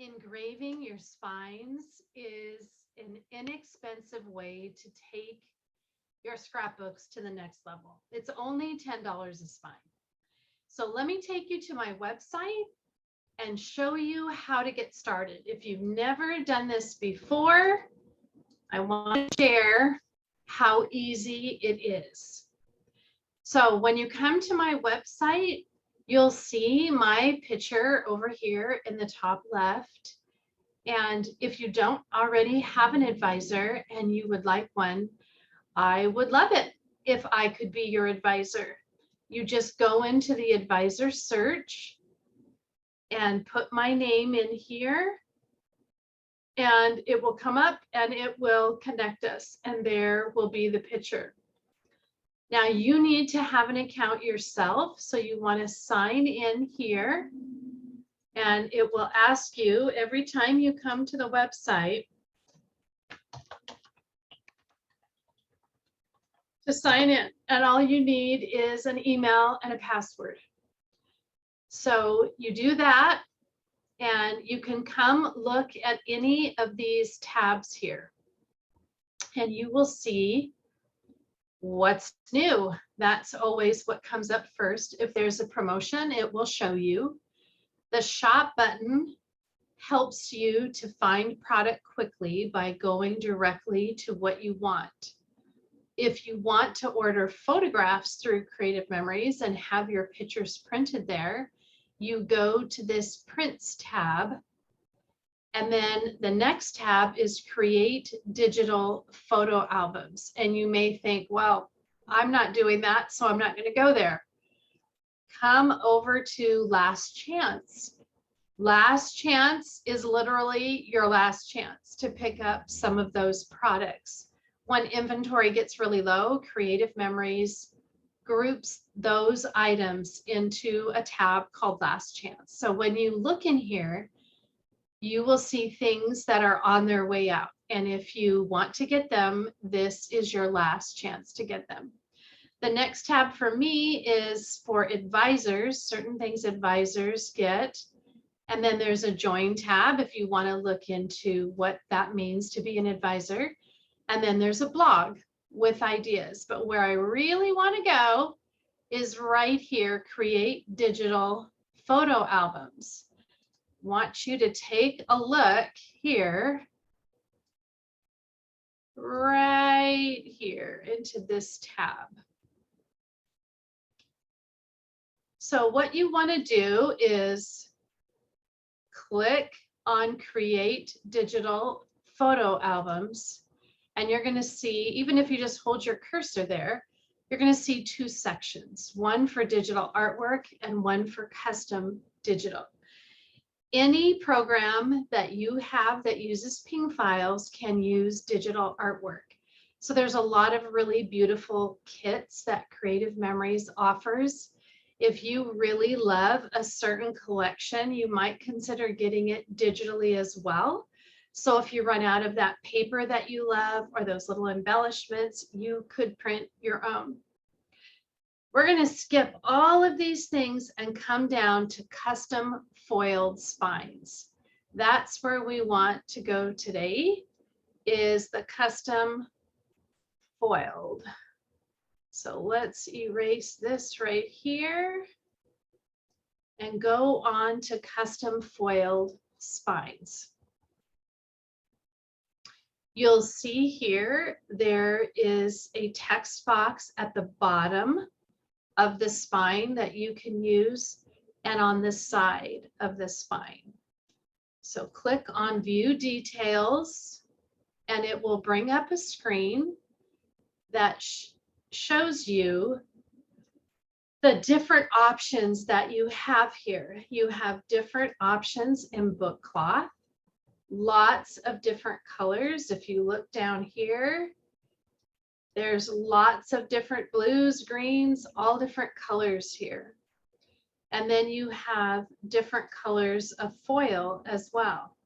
Engraving your spines is an inexpensive way to take your scrapbooks to the next level. It's only $10 a spine. So let me take you to my website and show you how to get started. If you've never done this before, I want to share how easy it is. So when you come to my website, you'll see my picture over here in the top left. And if you don't already have an advisor and you would like one, I would love it if I could be your advisor. You just go into the advisor search and put my name in here, and it will come up and it will connect us, and there will be the picture. Now you need to have an account yourself, so you want to sign in here, and it will ask you every time you come to the website to sign in, and all you need is an email and a password. So you do that, and you can come look at any of these tabs here, and you will see what's new. That's always what comes up first. If there's a promotion, it will show you. The shop button helps you to find product quickly by going directly to what you want. If you want to order photographs through Creative Memories and have your pictures printed there, you go to this Prints tab. And then the next tab is Create Digital Photo Albums. And you may think, well, I'm not doing that, so I'm not going to go there. Come over to Last Chance. Last Chance is literally your last chance to pick up some of those products. When inventory gets really low, Creative Memories groups those items into a tab called Last Chance. So when you look in here, you will see things that are on their way out. And if you want to get them, this is your last chance to get them. The next tab for me is for advisors, certain things advisors get. And then there's a Join tab if you want to look into what that means to be an advisor. And then there's a blog with ideas. But where I really want to go is right here, Create Digital Photo Albums. Want you to take a look here, right here into this tab. So what you want to do is click on Create Digital Photo Albums, and you're going to see, even if you just hold your cursor there, you're going to see two sections, one for digital artwork and one for custom digital. Any program that you have that uses ping files can use digital artwork. So there's a lot of really beautiful kits that Creative Memories offers. If you really love a certain collection, you might consider getting it digitally as well. So if you run out of that paper that you love or those little embellishments, you could print your own. We're going to skip all of these things and come down to custom foiled spines. That's where we want to go today, is the custom foiled. So let's erase this right here and go on to custom foiled spines. You'll see here there is a text box at the bottom of the spine that you can use, and on the side of the spine. So click on View Details, and it will bring up a screen that shows you the different options that you have here. You have different options in book cloth, lots of different colors. If you look down here, there's lots of different blues, greens, all different colors here. And then you have different colors of foil as well.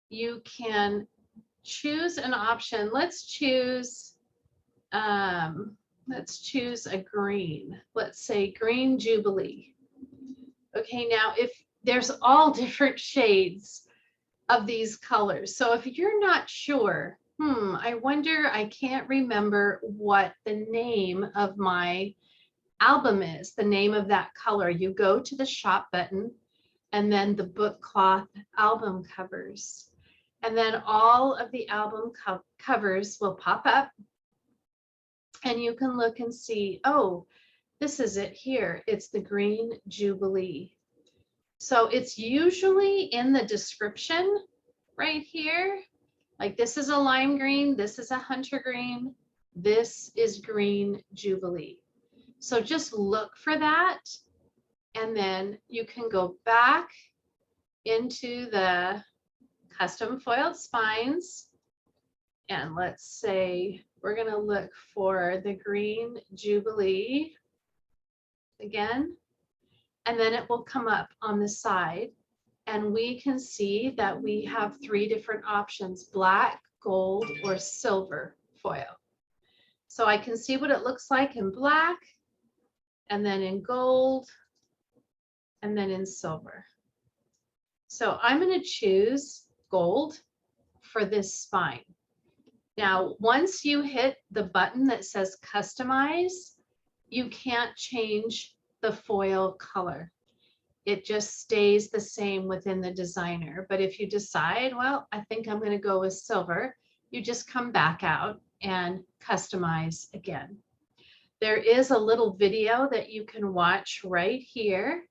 You can choose an option. Let's choose a green. Let's say Green Jubilee. Okay, now if there's all different shades of these colors. So if you're not sure, I wonder, I can't remember what the name of my album is, the name of that color, you go to the shop button and then the book cloth album covers. And then all of the album covers will pop up and you can look and see, oh, this is it here. It's the Green Jubilee. So it's usually in the description right here. Like this is a lime green, this is a hunter green, this is Green Jubilee. So just look for that. And then you can go back into the custom foiled spines. And let's say we're going to look for the Green Jubilee again. And then it will come up on the side. And we can see that we have 3 different options: black, gold, or silver foil. So I can see what it looks like in black, and then in gold, and then in silver. So I'm going to choose gold for this spine. Now, once you hit the button that says customize, you can't change the foil color. It just stays the same within the designer. But if you decide, well, I think I'm going to go with silver, you just come back out and customize again. There is a little video that you can watch right here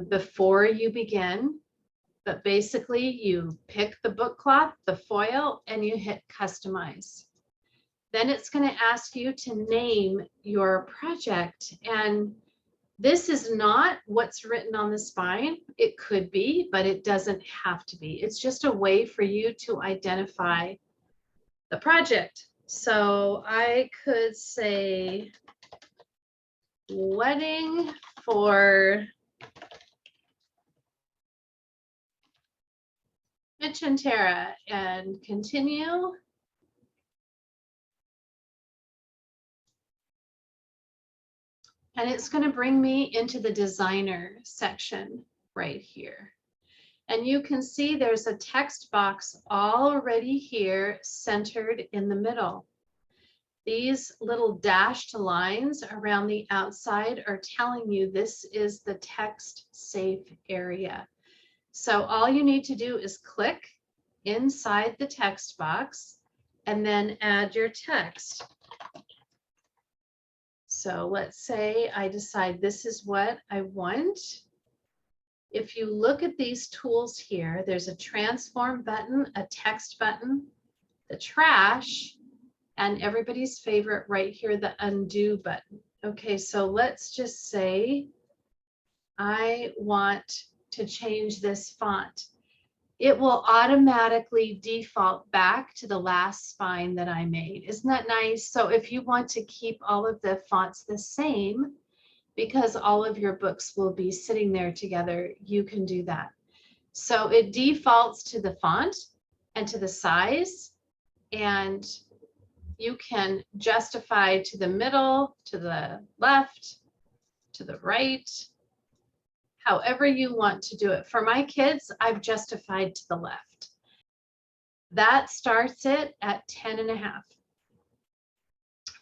before you begin. But basically, you pick the book cloth, the foil, and you hit customize. Then it's going to ask you to name your project. And this is not what's written on the spine. It could be, but it doesn't have to be. It's just a way for you to identify the project. So I could say wedding for Mitch and Tara, and continue. And it's going to bring me into the designer section right here. And you can see there's a text box already here centered in the middle. These little dashed lines around the outside are telling you this is the text safe area. So all you need to do is click inside the text box and then add your text. So let's say I decide this is what I want. If you look at these tools here, there's a transform button, a text button, the trash, and everybody's favorite right here, the undo button. Okay, so let's just say I want to change this font. It will automatically default back to the last spine that I made. Isn't that nice? So if you want to keep all of the fonts the same, because all of your books will be sitting there together, you can do that. So it defaults to the font and to the size, and you can justify to the middle, to the left, to the right, however you want to do it. For my kids, I've justified to the left. That starts it at 10.5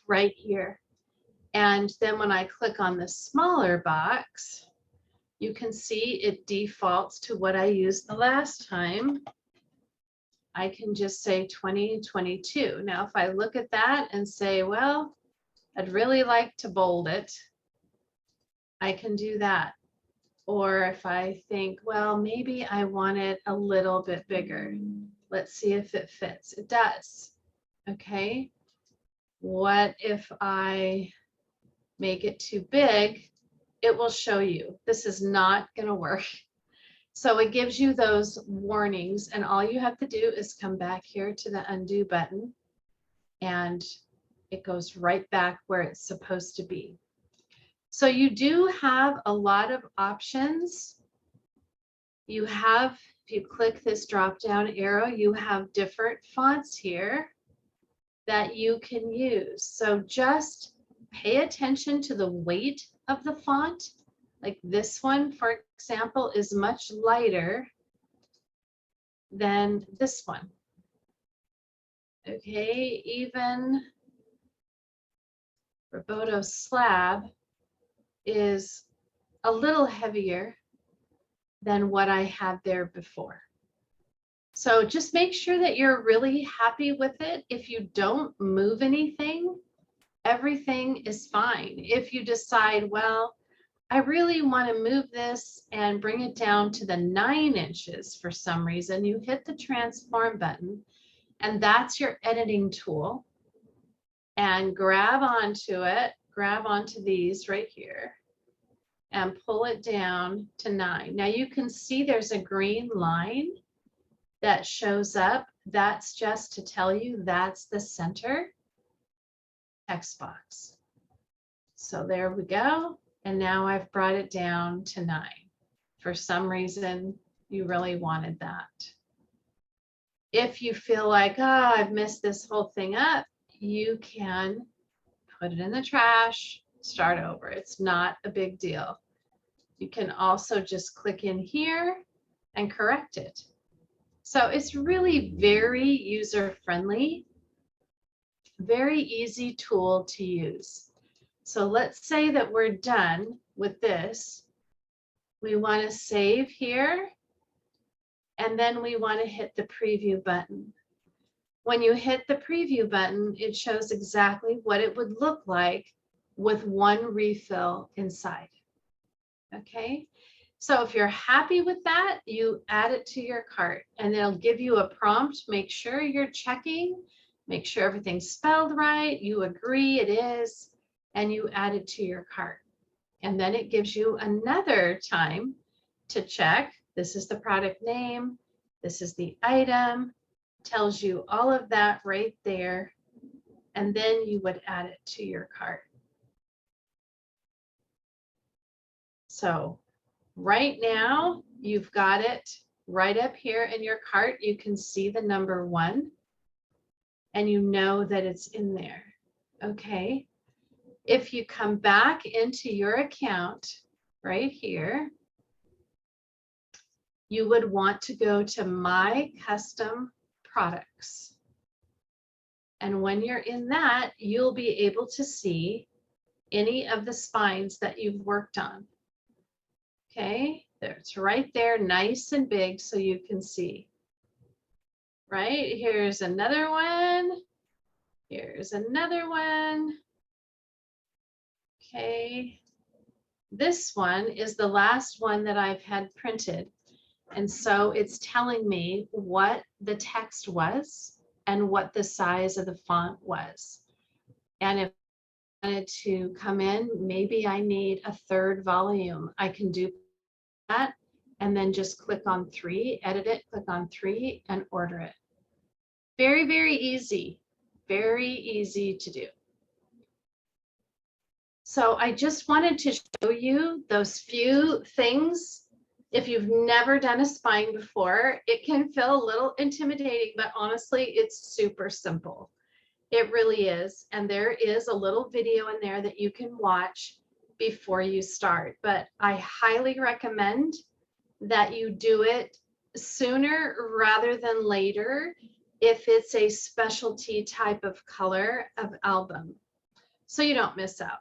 right here. And then when I click on the smaller box, you can see it defaults to what I used the last time. I can just say 2022. Now, if I look at that and say, well, I'd really like to bold it, I can do that. Or if I think, well, maybe I want it a little bit bigger. Let's see if it fits. It does. Okay. What if I make it too big? It will show you this is not going to work. So it gives you those warnings, and all you have to do is come back here to the undo button and it goes right back where it's supposed to be. So you do have a lot of options. You have, if you click this drop down arrow, you have different fonts here that you can use. So just pay attention to the weight of the font. Like this one, for example, is much lighter than this one. Okay, even Roboto slab is a little heavier than what I had there before. So just make sure that you're really happy with it. If you don't move anything, everything is fine. If you decide, well, I really want to move this and bring it down to the 9 inches for some reason, you hit the transform button, and that's your editing tool. And grab onto it, grab onto these right here, and pull it down to 9. Now you can see there's a green line that shows up. That's just to tell you that's the center text box. So there we go. And now I've brought it down to 9. For some reason, you really wanted that. If you feel like, oh, I've messed this whole thing up, you can put it in the trash, start over. It's not a big deal. You can also just click in here and correct it. So it's really very user-friendly, very easy tool to use. So let's say that we're done with this. We want to save here, and then we want to hit the preview button. When you hit the preview button, it shows exactly what it would look like with one refill inside. Okay, so if you're happy with that, you add it to your cart, and it'll give you a prompt. Make sure you're checking, make sure everything's spelled right, you agree it is, and you add it to your cart. And then it gives you another time to check. This is the product name, this is the item, tells you all of that right there, and then you would add it to your cart. So right now, you've got it right up here in your cart. You can see the number 1, and you know that it's in there. Okay. If you come back into your account right here, you would want to go to My Custom Products. And when you're in that, you'll be able to see any of the spines that you've worked on. Okay, it's right there, nice and big, so you can see. Right, here's another one. Here's another one. Okay, this one is the last one that I've had printed. And so it's telling me what the text was and what the size of the font was. And if I wanted to come in, maybe I need a 3rd volume. I can do that and then just click on 3, edit it, click on 3, and order it. Very, very easy to do. So I just wanted to show you those few things. If you've never done a spine before, it can feel a little intimidating, but honestly, it's super simple. It really is. And there is a little video in there that you can watch before you start. But I highly recommend that you do it sooner rather than later if it's a specialty type of color of album, so you don't miss out.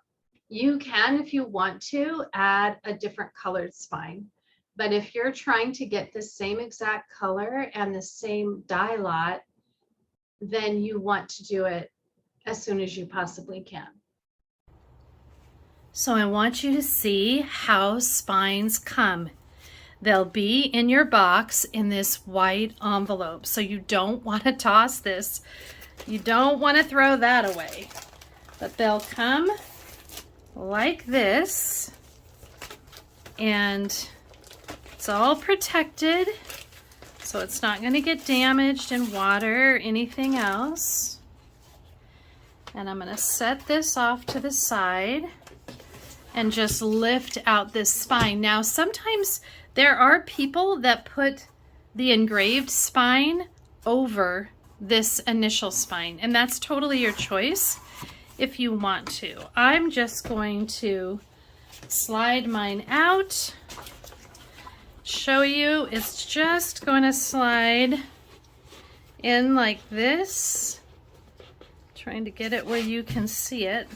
You can, if you want to, add a different colored spine. But if you're trying to get the same exact color and the same die lot, then you want to do it as soon as you possibly can. So I want you to see how spines come. They'll be in your box in this white envelope. So you don't want to toss this. You don't want to throw that away. But they'll come like this, and it's all protected, so it's not going to get damaged in water or anything else. And I'm going to set this off to the side and just lift out this spine. Now, sometimes there are people that put the engraved spine over this initial spine, and that's totally your choice if you want to. I'm just going to slide mine out show you. It's just going to slide in like this. Trying to get it where you can see it.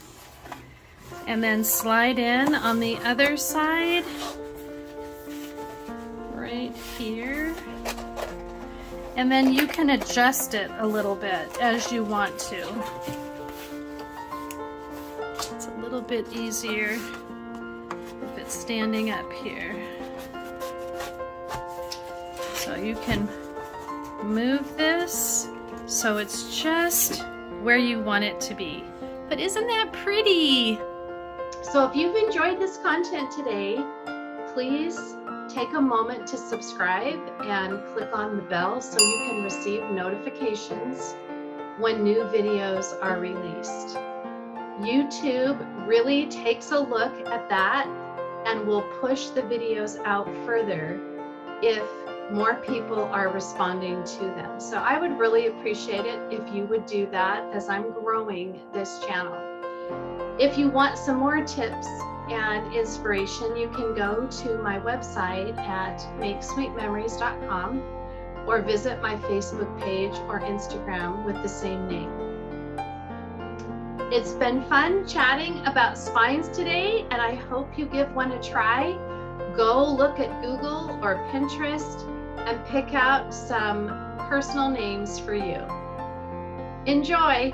And then slide in on the other side. Right here. And then you can adjust it a little bit as you want to. It's a little bit easier if it's standing up here. So you can move this so it's just where you want it to be. But isn't that pretty? So if you've enjoyed this content today, please take a moment to subscribe and click on the bell so you can receive notifications when new videos are released. YouTube really takes a look at that and will push the videos out further if more people are responding to them. So I would really appreciate it if you would do that as I'm growing this channel. If you want some more tips and inspiration, you can go to my website at makesweetmemories.com or visit my Facebook page or Instagram with the same name. It's been fun chatting about spines today, and I hope you give one a try. Go look at Google or Pinterest and pick out some personal names for you. Enjoy!